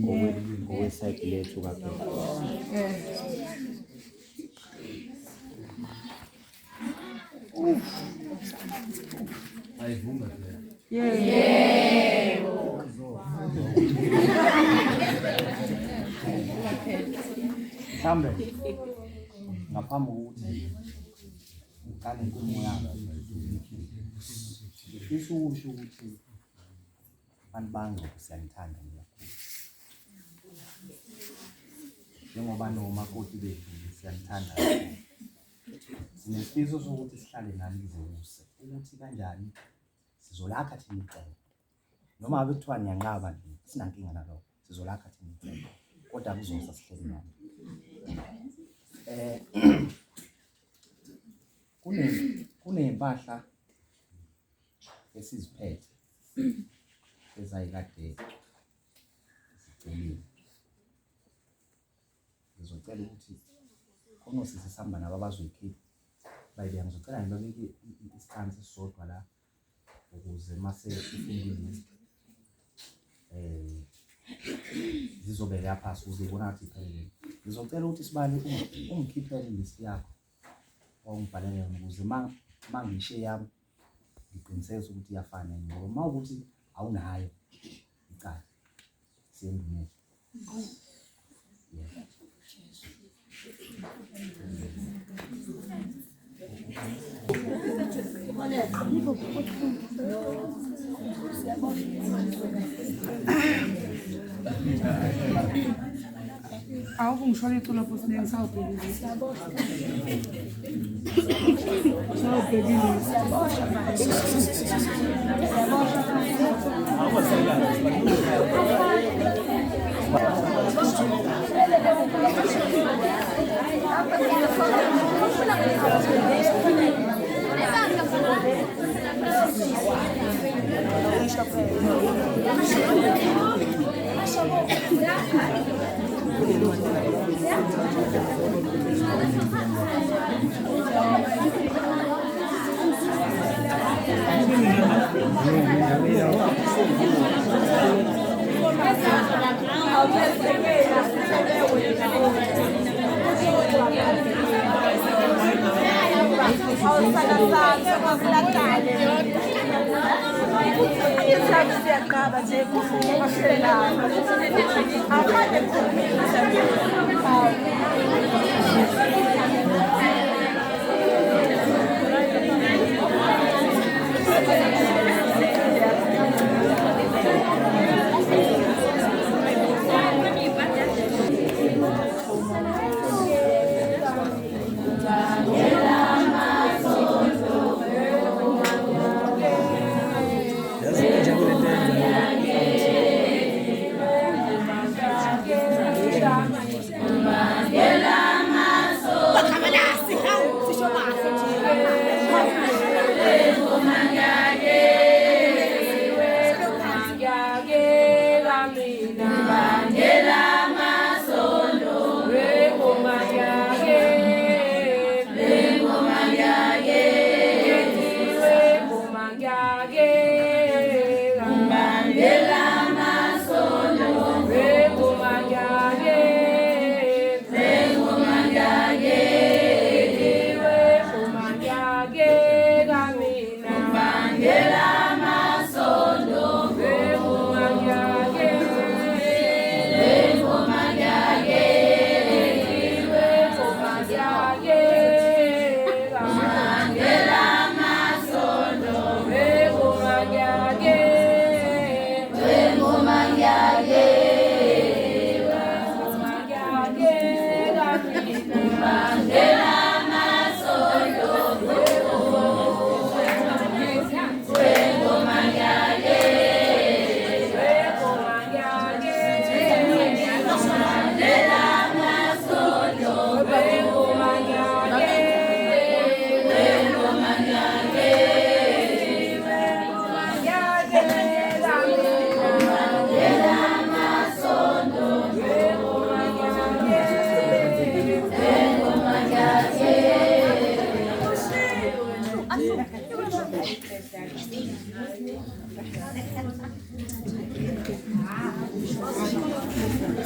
Ngokwesayidi lethu kaphela. Ayivuma nje. Yebo. Mhlambe ngaphambi kokuthi uqale inkulumo yakho ngifisa ukusho ukuthi abantu bangcwele siyanithanda kakhulu. Njengoba nomakoti bethu siyanithanda kakhulu. Sinesifiso sokuthi sihlale nani nizewuse ukuthi kanjani sizolakha thina icebo. Noma ngabe kuthiwa niyanqaba nje sinankinga nalokho sizolakha thina icebo. Kodwa kuzosa sihleli nani. Kunempahla esiziphethe ezayikade zigciniwe. Ngizocela ukuthi khona sisihamba nabo abazoyikhipha bayibeka. Ngizocela ngibabeke isikhansi esisodwa la ukuze mase ifundile zizobeka yapha ukuze ibona ukuthi iphelele. Ngizocela ukuthi sibale ungikhiphele list yakho ongibhalele yona ukuze mangishe yami ngiqiniseke ukuthi iyafana ngoba mawukuthi awunayo icala siyendumela. Algo ngisho iculo futhi nengisawubhekile. Kumnandi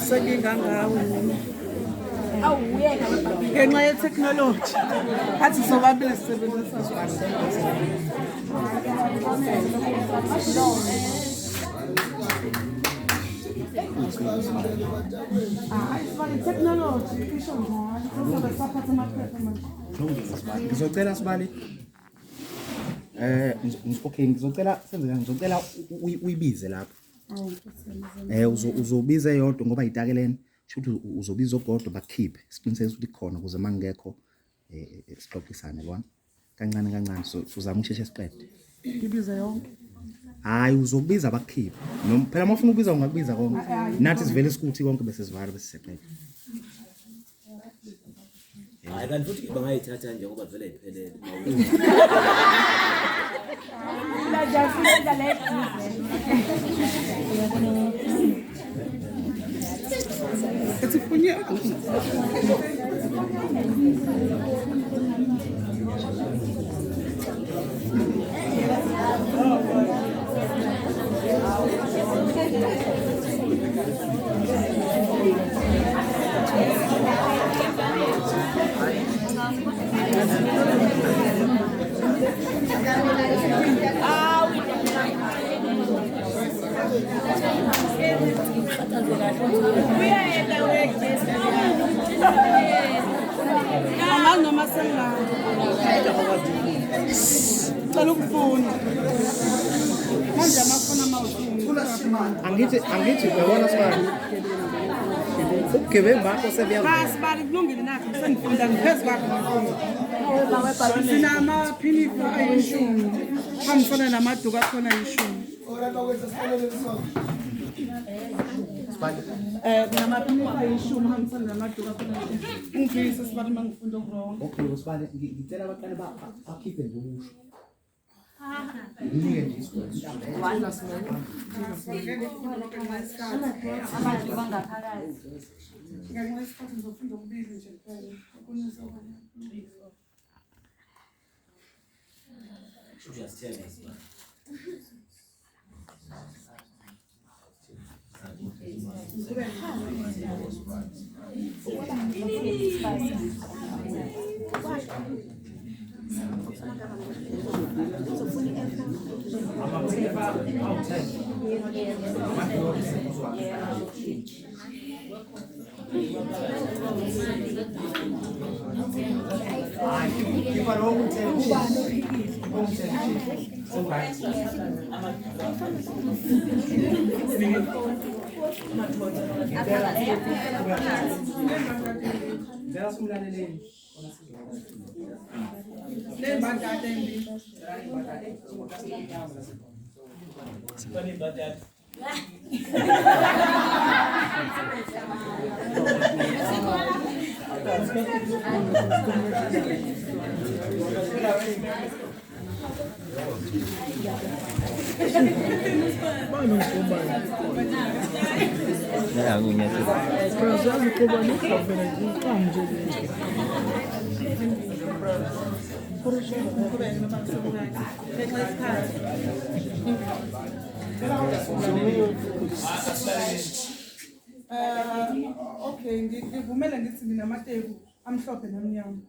sengingangawo ngenxa ye-technology athi sobabili sisebenzisa technology isho njalo saphatha amaphepha manje. Ngizocela Sibali okay ngizocela senze kanjani ngizocela uyibize lapho uzobiza eyodwa ngoba itakelene shothi uzobiza ogodwa bakhiphe isiqiniseko ukuthi khona ukuze mangekho sixoxisane yabona kancane so uzama usheshe siqede ngibiza yonke hayi uzobiza bakhiphe noma phela mafuna ukubiza ungakubiza konke nathi sivele sikuthi konke bese sivala bese siqede hayi kanti futhi bangayithatha nje ngoba vele iphelele noma sengayo cela ukufuna manje amafona angithi uyabona Sibali ubugebengu bakho sebuyazi Sibali kulungile nathi sengifunda ngiphezu kwakho sinamaphinifa ayishumi hambisana namaduku akhona ayishumi kunamaphinifa ayishumi hambisana namaduku akhona ayishumi ngifisa Sibali uma ngifunda ukurong okay Sibali ngicela abaqale bakhiphe nje ukusho ngike nje abantu bangaphakathi ngenxa yesikhathi ngizofunda ukubili nje kuphela Okay, ngivumela ngithi nginamateku amhlophe namnyama.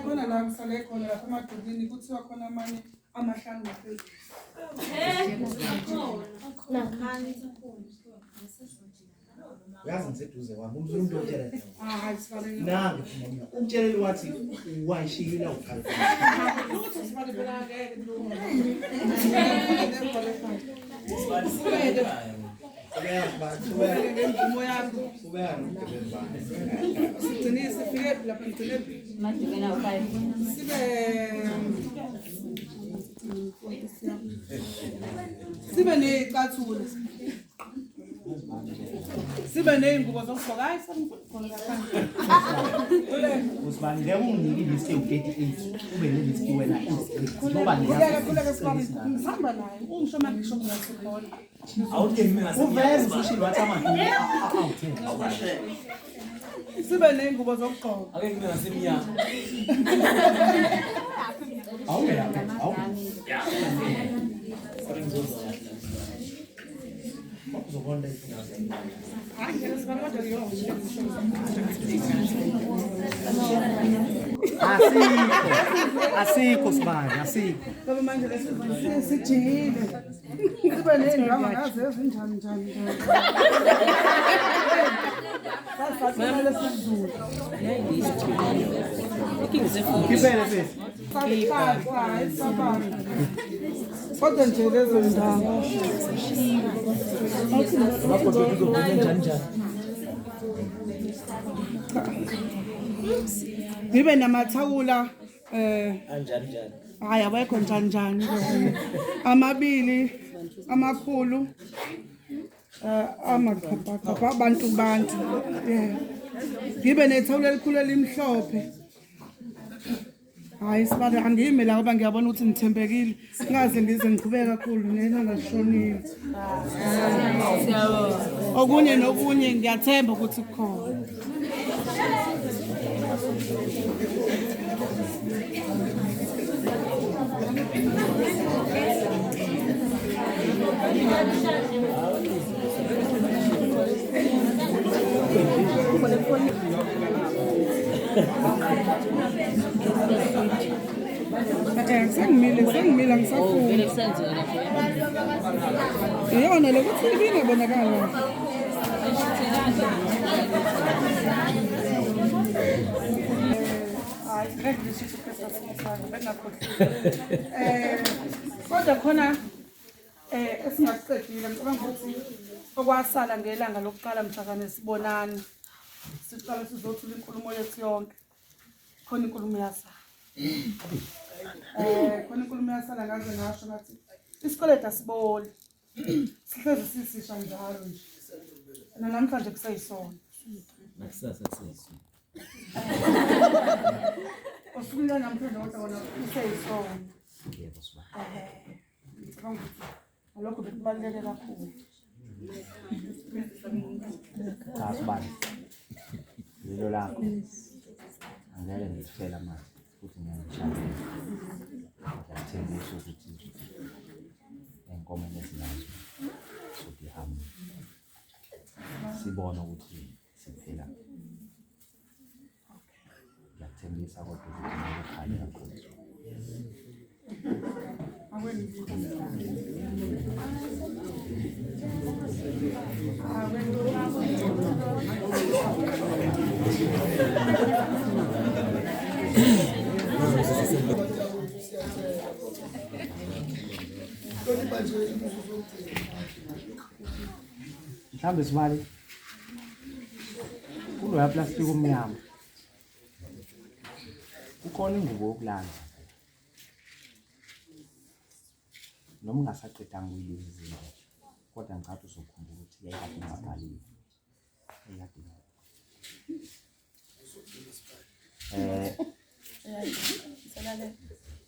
Khona la ngisale khona lapha emadolini kuthiwa khona amanye amahlanu ngaphezulu. Uyazi ngiseduze kwami umuntu otshela Hayi Sibali. nange phumela umtsheleli wathi wayishiyila ukhala Ukuthi Sibali phela ngeke kulunge. Ngemvumo yakho. Sigcinise sifike lapha ngigcine madukena u5 sibe necathula Sibe ney'ngubo zokugqoka hayi khona ngaphandle. Usibani ngeke unginike list ewu-38 ube ne-list wena ngoba Khuleka sibani ngihamba naye ungisho manje ngisho ngiyasikhona. uveze ushilo wathi amanye Sibe ney'ngubo zokugqoka. Ake ngibe ngasemnyama. Hayi ngeke sibani kodwa ngiyongisho asikho sibani asikho ngoba manje lesivani sijikile. Sibe ney'ndaba ngazi ezinjani njani. Sasathumele sisizulu. khiphele sesi Kodwa nje lezo ndawo ngibe namathawula Anjani. hayi awekho njani amabili amakhulu amaqhapha abantu yeah. Ngibe nethawula elikhulu elimhlophe. Hayi sibale angimi la ngoba ngiyabona ukuthi ngithembekile ngaze ngize ngiqhubeka kakhulu nelanga lishonile. Okunye nokunye ngiyathemba ukuthi kukhona. Sengimile ngisafuna. Iyona lokuthi ibingabonakala. Kodwa khona esingakuqedile ngicabanga ukuthi okwasala ngelanga lokuqala mhlakane sibonana siqala sizothula inkulumo yethu yonke khona inkulumo yasala khona inkulumo yasala ngaze ngasho ngathi isikoleta siboli sihlezi sisisha njalo nje namhlanje kusayisona Nakusasa kusasa. Usukwila namhlanje kodwa wona kusayisona. yebo sibani Alokho bekubaluleke kakhulu. cha sibani lelo lakho angeke ngithela manje futhi ngiyangishaya ngiyathembisa ukuthi enkomo nezinazo sokuhamba sibona ukuthi siphela ngiyathembisa kodwa ukuthi ngikukhale kakhulu mhlambe sibali kuloya plastic omnyama ukhona ingubo yokulala noma ungasaqedanga ukuyilisa izinto kodwa ngicabanga uzokhumbula ukuthi yayikade ingabhaliwe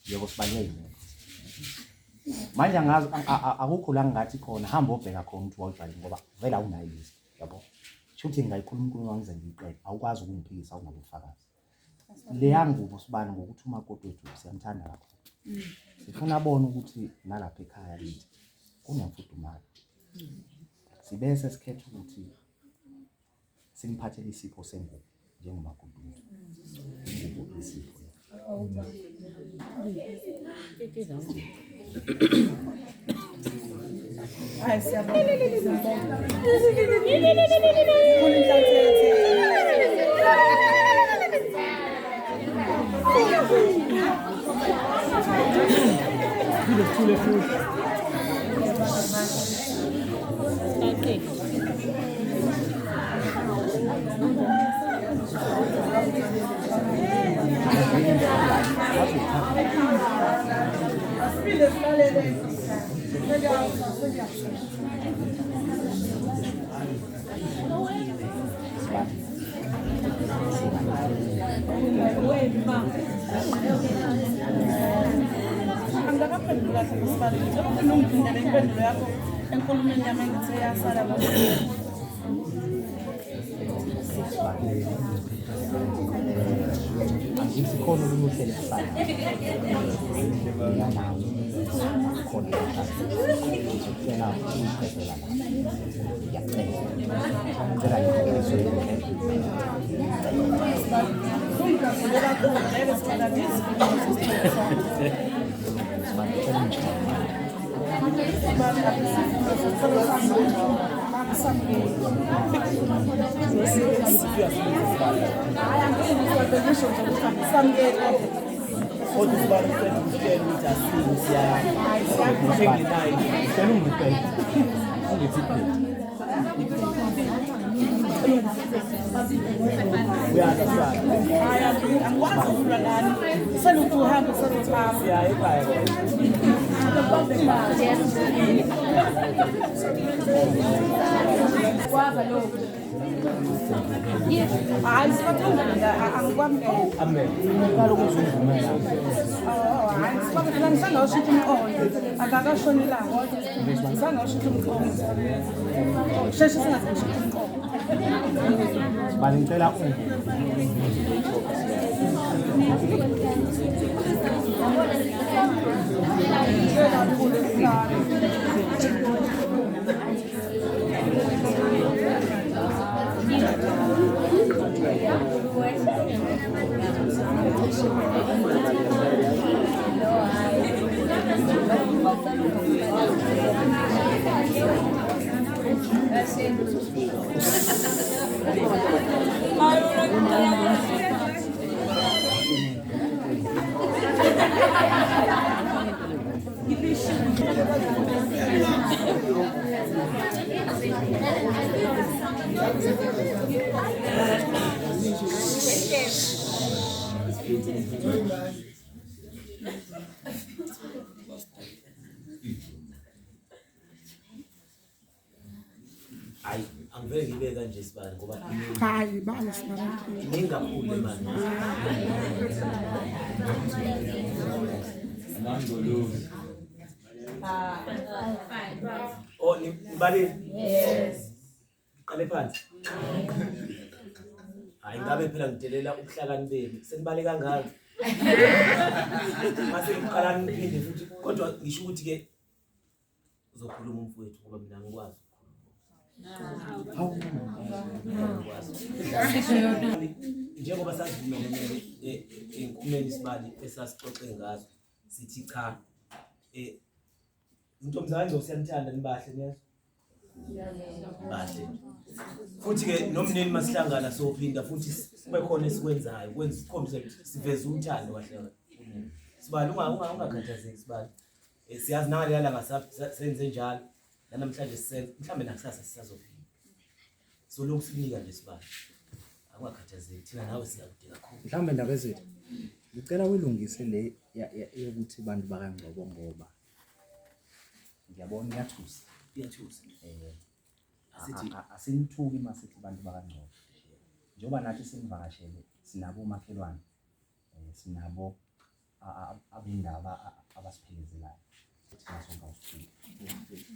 yebo sibalulekile manje angazi akukho la ngathi khona hamba obheka khona ukuthi wawubhali ngoba vela unayo list yabo shuthi ngayikhuluma inkulumo ngize ngiyiqede awukwazi ukungiphikisa awunabufakazi leya ngubo sibani ngokuthi umakoti wethu siyamthanda kakhulu sifuna abone ukuthi nalapha ekhaya lithi kunemfudumalo sibese sikhetha ukuthi simphathele isipho sengubo njengomakoti ingubo isipho Hayi siyabona. Okay. Angakaphenduli kahle isibalo. Njengoba nongiphindele impendulo yakho enkulumeni yami engithi yasala Angisikhona oluluhle lesibalo. Khona ngicela ukuqedela la. Ngiyacela Angivele ngibe kanje sibani ngoba hayi bani sibani ningakhule manje. Oh, nibali? Yes. Qale phansi. Hayi ngabe phela ngidelela ubuhlakani benu. Senibale kangaka. Mase ngiqala ngiphinde futhi kodwa ngisho ukuthi ke uzokhuluma umfowethu ngoba mina ngikwazi. Njengoba sasivumelene enkumeni isibali esasixoxe ngazo sithi cha intombazane ngosiyanithanda nibahle neza bahle futhi ke nomneni masihlangana sophinda futhi kube khona esikwenzayo kwenza sikhombise siveza uthando kahle sibali ungakhathazeki sibali siyazi nangalela ngasenze njalo namhlanje sisenze mhlambe nakusasa sisazofika so lokhu sinika nje sibali akungakhathazeki thina nawe siyakudinga kakhulu mhlambe ndaba zethu ngicela uyilungise le yokuthi abantu bakangcobo ngoba ngiyabona iyathusa asithi asinithuki masithi abantu bakangcobo njengoba nathi sinivakashele sinabo umakhelwane sinabo abindaba abasiphezelayo sonke awusifiki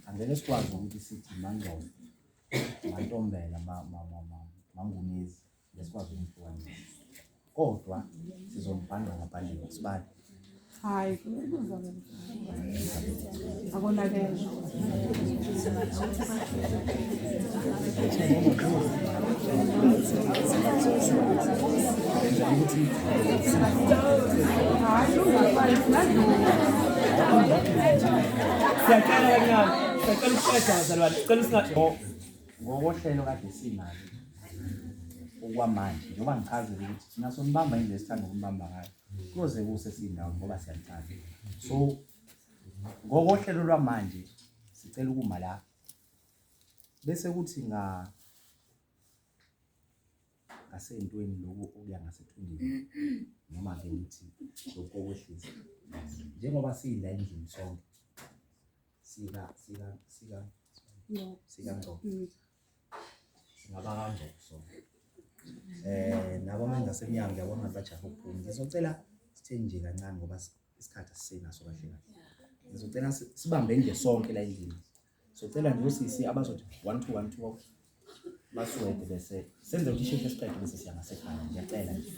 angeke sikwazi ukuthi sithi mangcobo mantombela mangunizi lesikwazi ukufika kodwa sizombhanga ngaphandle sibali hayi akonakele ngokohlelo kade sinalo okwamanje njengoba ngichazile ukuthi thina sonibamba indlela esithanda ukumbamba ngayo kuze kuse sindawo ngoba siyathanda so ngokohlelo lwamanje sicela ukuma la bese kuthi ngasentweni lokho okuya ngasethundini noma ke ngithi lokokwehlisa njengoba siyila endlini sonke sika ngqo singaba kanjani sonke nabo ngasemnyango ngiyabona ngathi bajahe ukuphuma. Ngizocela sithe nje kancane ngoba isikhathi asisenaso kahle kahle. Ngizocela sibambe nje sonke la endlini. Sizocela nje usisi abazothi 1 2 1 2 basuwede bese senze ukuthi ishefe siqede bese siya ngasekhaya. Ngiyacela nje.